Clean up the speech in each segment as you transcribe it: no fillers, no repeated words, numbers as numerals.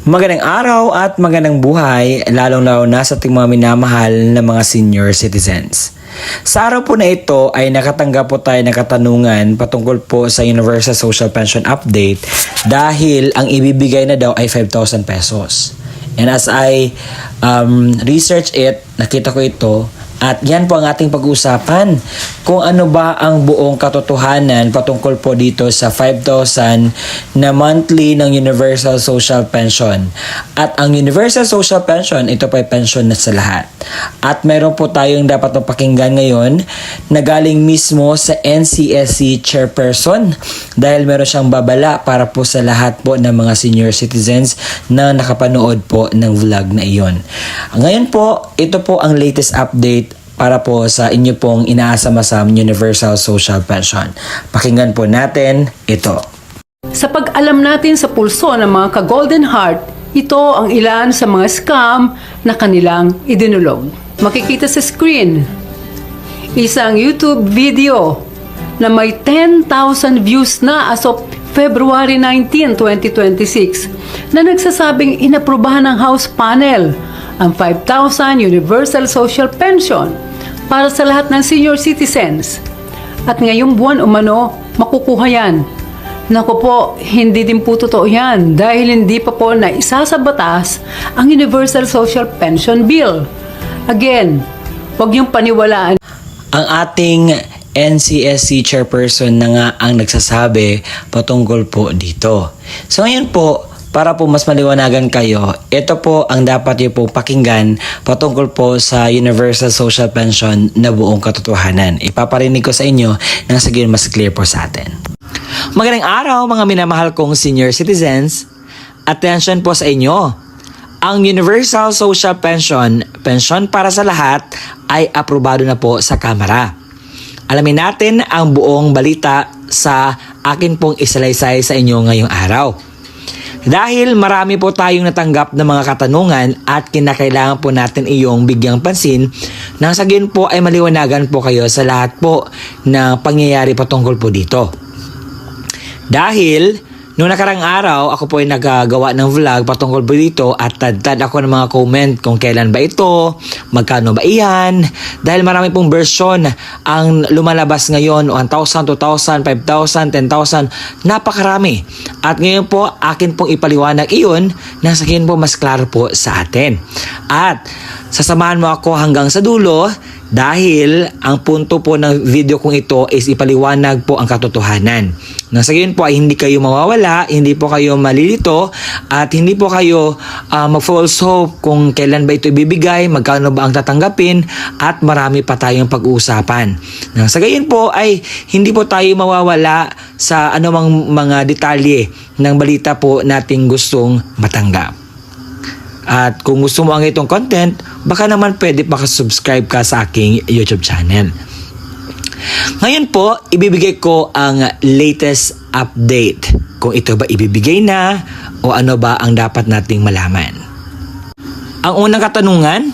Magandang araw at magandang buhay, lalong-lalo na sa ating mga minamahal na mga senior citizens. Sa araw po na ito ay nakatanggap po tayo ng katanungan patungkol po sa Universal Social Pension Update dahil ang ibibigay na daw ay 5,000 pesos. And as I research it, nakita ko ito at yan po ang ating pag-uusapan kung ano ba ang buong katotohanan patungkol po dito sa 5,000 na monthly ng Universal Social Pension. At ang Universal Social Pension, ito po ay pension na sa lahat. At meron po tayong dapat mapakinggan ngayon na galing mismo sa NCSC chairperson dahil meron siyang babala para po sa lahat po ng mga senior citizens na nakapanood po ng vlog na iyon. Ngayon po, ito po ang latest update para po sa inyo pong inaasam-asam Universal Social Pension. Pakinggan po natin ito. Sa pag-alam natin sa pulso ng mga ka-Golden Heart, ito ang ilan sa mga scam na kanilang idinulog. Makikita sa screen, isang YouTube video na may 10,000 views na as of February 19, 2026 na nagsasabing inaprubahan ng House Panel ang 5,000 Universal Social Pension para sa lahat ng senior citizens. At ngayong buwan umano, makukuha yan. Naku po, hindi din po totoo yan dahil hindi pa po na isa sa batas ang Universal Social Pension Bill. Again, huwag niyong paniwalaan. Ang ating NCSC chairperson na nga ang nagsasabi patungkol po dito. So ngayon po, para po mas maliwanagan kayo, ito po ang dapat niyo po pakinggan patungkol po sa Universal Social Pension na buong katotohanan. Ipaparinig ko sa inyo nang sa gayon mas clear po sa atin. Magandang araw mga minamahal kong senior citizens. Attention po sa inyo. Ang Universal Social Pension, pensyon para sa lahat, ay aprobado na po sa Kamara. Alamin natin ang buong balita sa akin pong isalaysay sa inyo ngayong araw. Dahil marami po tayong natanggap ng mga katanungan at kinakailangan po natin iyong bigyang pansin nang sa gayon po ay maliwanagan po kayo sa lahat po na pangyayari patungkol po dito. Dahil noong nakarang araw, ako po ay nagagawa ng vlog patungkol po dito at tad ako ng mga comment kung kailan ba ito, magkano ba iyan, dahil marami pong version ang lumalabas ngayon, 1,000, 2,000, 5,000, 10,000, napakarami. At ngayon po, akin pong ipaliwanag iyon na sa akin po mas klaro po sa atin. At sasamahan mo ako hanggang sa dulo dahil ang punto po ng video kong ito is ipaliwanag po ang katotohanan. Nang sa gayon po ay hindi kayo mawawala, hindi po kayo malilito at hindi po kayo mag-false hope kung kailan ba ito ibibigay, magkano ba ang tatanggapin at marami pa tayong pag-uusapan. Nang sa gayon po ay hindi po tayo mawawala sa anumang mga detalye ng balita po nating gustong matanggap. At kung gusto mo ang itong content, baka naman pwede makasubscribe ka sa aking YouTube channel. Ngayon po, ibibigay ko ang latest update. Kung ito ba ibibigay na o ano ba ang dapat nating malaman. Ang unang katanungan,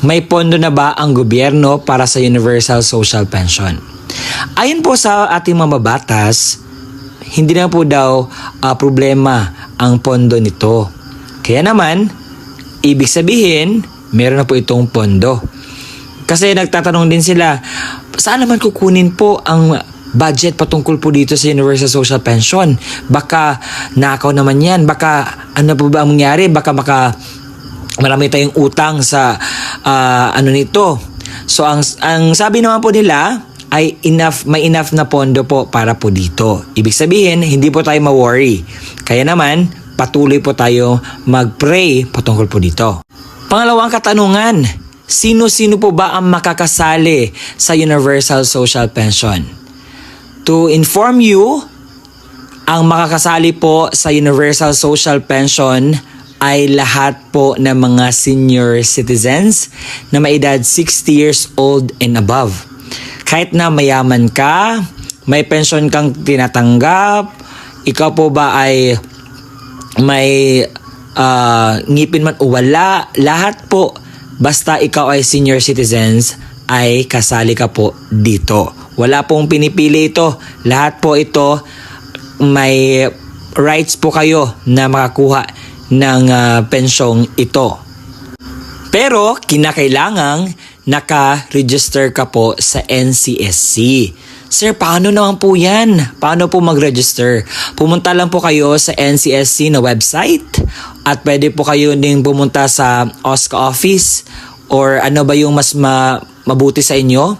may pondo na ba ang gobyerno para sa Universal Social Pension? Ayon po sa ating mga batas, hindi na po daw problema ang pondo nito. Kaya naman, ibig sabihin, meron na po itong pondo. Kasi nagtatanong din sila, saan naman kukunin po ang budget patungkol po dito sa Universal Social Pension? Baka nakaw naman yan. Baka ano po ba ang mangyari? Baka marami tayong utang sa ano nito. So ang sabi naman po nila ay may enough na pondo po para po dito. Ibig sabihin, hindi po tayo ma-worry. Kaya naman, patuloy po tayo mag-pray patungkol po dito. Pangalawang katanungan, sino-sino po ba ang makakasali sa Universal Social Pension? To inform you, ang makakasali po sa Universal Social Pension ay lahat po ng mga senior citizens na may edad 60 years old and above. Kahit na mayaman ka, may pension kang tinatanggap, ikaw po ba ay may ngipin man o wala, lahat po, basta ikaw ay senior citizens, ay kasali ka po dito. Wala pong pinipili ito. Lahat po ito may rights po kayo na makakuha ng pensyong ito. Pero kinakailangang naka-register ka po sa NCSC. Sir, paano naman po yan? Paano po mag-register? Pumunta lang po kayo sa NCSC na website at pwede po kayo ding pumunta sa OSCA office or ano ba yung mas mabuti sa inyo.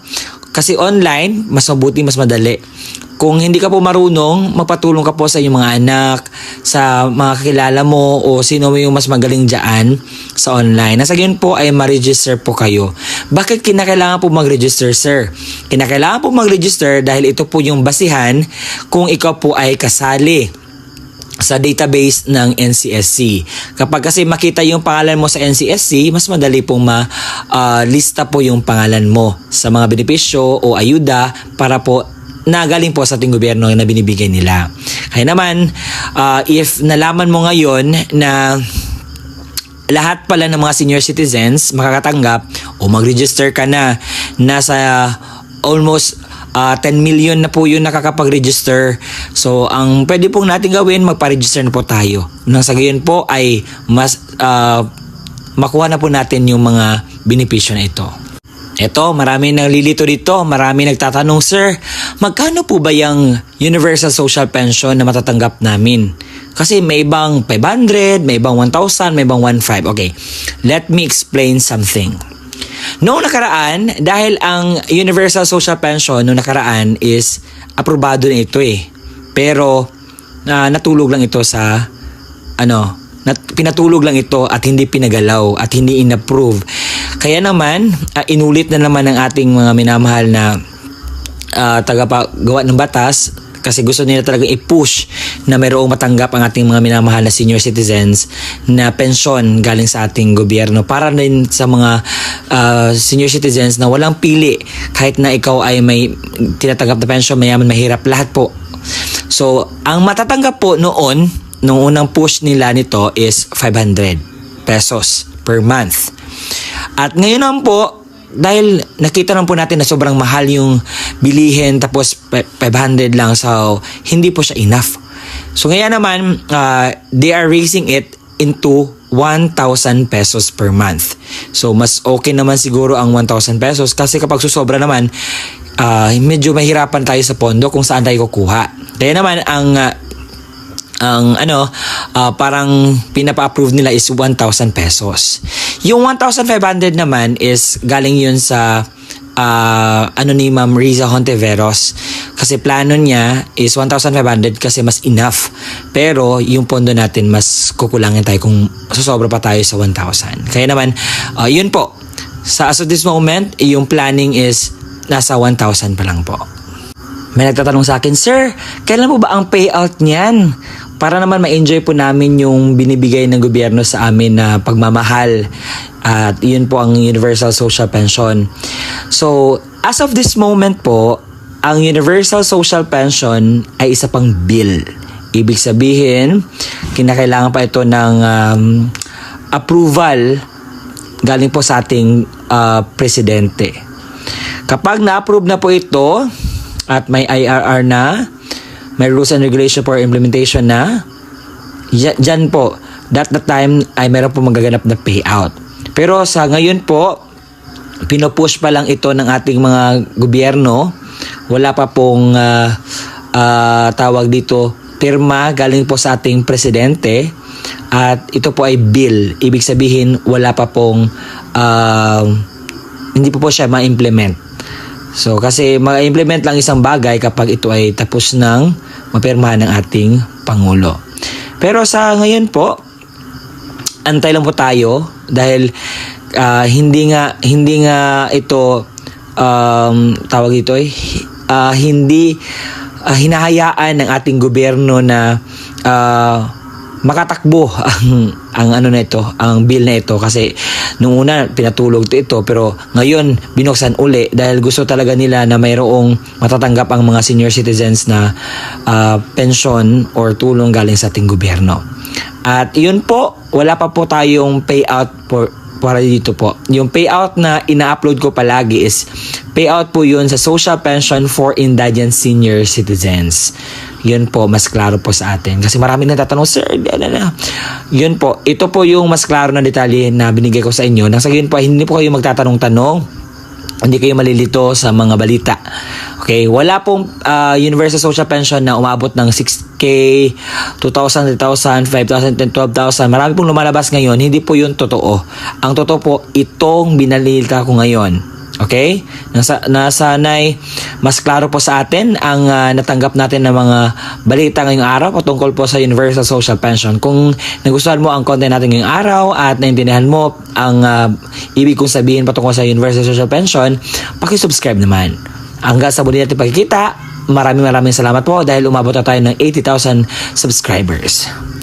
Kasi online, mas mabuti, mas madali. Kung hindi ka po marunong, magpatulong ka po sa inyong mga anak, sa mga kakilala mo o sino mo yung mas magaling dyan sa online. Nasa ganyan po ay ma-register po kayo. Bakit kinakailangan po mag-register, sir? Kinakailangan po mag-register dahil ito po yung basihan kung ikaw po ay kasali sa database ng NCSC. Kapag kasi makita yung pangalan mo sa NCSC, mas madali pong lista po yung pangalan mo sa mga benepisyo o ayuda para po na galing po sa ating gobyerno na binibigay nila. Kaya naman, if nalaman mo ngayon na lahat pala ng mga senior citizens makakatanggap o mag-register ka na, nasa almost 10 million na po yun nakakapag-register. So, ang pwede pong natin gawin, magpa-register na po tayo. Nang sa gayon po ay mas makuha na po natin yung mga benepisyo na ito. Eto, marami nalilito dito, marami nagtatanong, sir, magkano po ba yung Universal Social Pension na matatanggap namin? Kasi may ibang 500, may ibang 1,000, may ibang 1,500. Okay, let me explain something. Noong nakaraan, dahil ang Universal Social Pension noong nakaraan is aprobado na ito eh. Pero natulog lang ito sa pinatulog lang ito at hindi pinagalaw at hindi inapprove. Kaya naman, inulit na naman ng ating mga minamahal na tagapagawa ng batas kasi gusto nila talagang i-push na mayroong matanggap ang ating mga minamahal na senior citizens na pensyon galing sa ating gobyerno para rin sa mga senior citizens na walang pili kahit na ikaw ay may tinatanggap na pensyon, mayaman, mahirap, lahat po. So, ang matatanggap po noong unang push nila nito is 500 pesos per month. At ngayon naman po, dahil nakita naman po natin na sobrang mahal yung bilihin tapos 500 lang, so hindi po siya enough. So ngayon naman, they are raising it into 1,000 pesos per month. So mas okay naman siguro ang 1,000 pesos kasi kapag susobra naman, medyo mahirapan tayo sa pondo kung saan tayo kukuha. Kaya naman parang pinapa-approve nila is 1,000 pesos. Yung 1,500 naman is galing yun sa ni Ma'am Riza Hontiveros. Kasi plano niya is 1,500 kasi mas enough. Pero yung pondo natin mas kukulangin tayo kung susobra pa tayo sa 1,000. Kaya naman, yun po. As of this moment, yung planning is nasa 1,000 pa lang po. May nagtatanong sa akin, sir, kailan po ba ang payout niyan? Para naman ma-enjoy po namin yung binibigay ng gobyerno sa amin na pagmamahal. At yun po ang Universal Social Pension. So, as of this moment po, ang Universal Social Pension ay isa pang bill. Ibig sabihin, kinakailangan pa ito ng approval galing po sa ating presidente. Kapag na-approve na po ito, at may IRR na, may rules and regulation for implementation na, dyan po, that time ay meron po magaganap na payout. Pero sa ngayon po, pinupush pa lang ito ng ating mga gobyerno. Wala pa pong tawag dito, pirma galing po sa ating presidente. At ito po ay bill. Ibig sabihin, wala pa pong, hindi po siya ma-implement. So, kasi ma-implement lang isang bagay kapag ito ay tapos ng mapirmahan ng ating Pangulo. Pero sa ngayon po, antay lang po tayo dahil hindi nga ito tawag dito hindi hinahayaan ng ating gobyerno na makatakbo ang bill na ito kasi nung una pinatulog ito pero ngayon binuksan uli dahil gusto talaga nila na mayroong matatanggap ang mga senior citizens na pension or tulong galing sa ating gobyerno. At yun po, wala pa po tayong payout for para dito po. Yung payout na ina-upload ko palagi is payout po yun sa social pension for indigent senior citizens. Yun po, mas klaro po sa atin. Kasi marami nagtatanong, sir, yun po, ito po yung mas klaro na detalye na binigay ko sa inyo. Nang sa yun po, hindi po kayo magtatanong-tanong. Hindi kayo malilito sa mga balita. Okay, wala pong universal social pension na umabot ng 6K, 2,000, 3,000, 5,000, 10,000, 12,000. Marami pong lumalabas ngayon. Hindi po yun totoo. Ang totoo po, itong binalita ko ngayon. Okay? Nasanay mas klaro po sa atin ang natanggap natin ng mga balita ngayong araw patungkol po sa Universal Social Pension. Kung nagustuhan mo ang content natin ngayong araw at naintindihan mo ang ibig kong sabihin patungkol sa Universal Social Pension, paki-subscribe naman. Hanggang sa muli natin pagkikita, maraming salamat po dahil umabot na tayo ng 80,000 subscribers.